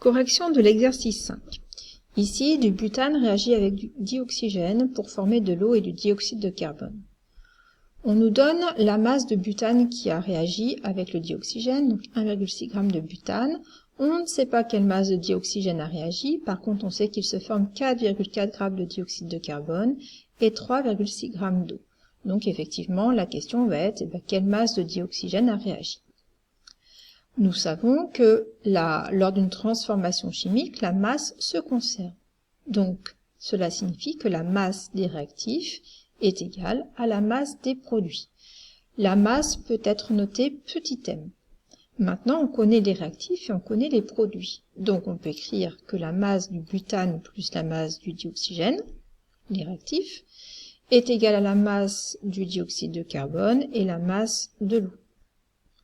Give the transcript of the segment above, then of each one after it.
Correction de l'exercice 5. Ici, du butane réagit avec du dioxygène pour former de l'eau et du dioxyde de carbone. On nous donne la masse de butane qui a réagi avec le dioxygène, donc 1,6 g de butane. On ne sait pas quelle masse de dioxygène a réagi, par contre on sait qu'il se forme 4,4 g de dioxyde de carbone et 3,6 g d'eau. Donc effectivement, la question va être quelle masse de dioxygène a réagi. Nous savons que lors d'une transformation chimique, la masse se conserve. Donc, cela signifie que la masse des réactifs est égale à la masse des produits. La masse peut être notée petit m. Maintenant, on connaît les réactifs et on connaît les produits. Donc, on peut écrire que la masse du butane plus la masse du dioxygène, les réactifs, est égale à la masse du dioxyde de carbone et la masse de l'eau.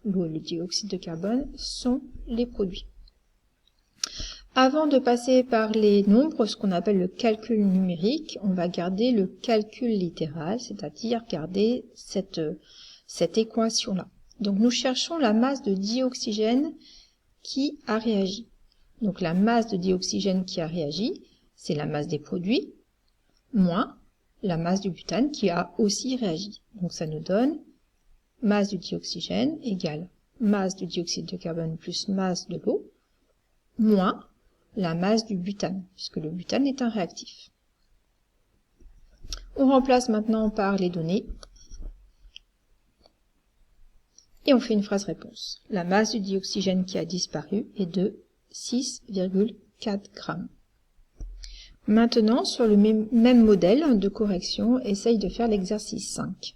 L'eau et le dioxyde de carbone sont les produits. Avant de passer par les nombres, ce qu'on appelle le calcul numérique, on va garder le calcul littéral, c'est-à-dire garder cette équation-là. Donc nous cherchons la masse de dioxygène qui a réagi. Donc la masse de dioxygène qui a réagi, c'est la masse des produits, moins la masse du butane qui a aussi réagi. Donc ça nous donne masse du dioxygène égale masse du dioxyde de carbone plus masse de l'eau, moins la masse du butane, puisque le butane est un réactif. On remplace maintenant par les données, et on fait une phrase réponse. La masse du dioxygène qui a disparu est de 6,4 g. Maintenant, sur le même modèle de correction, essaye de faire l'exercice 5.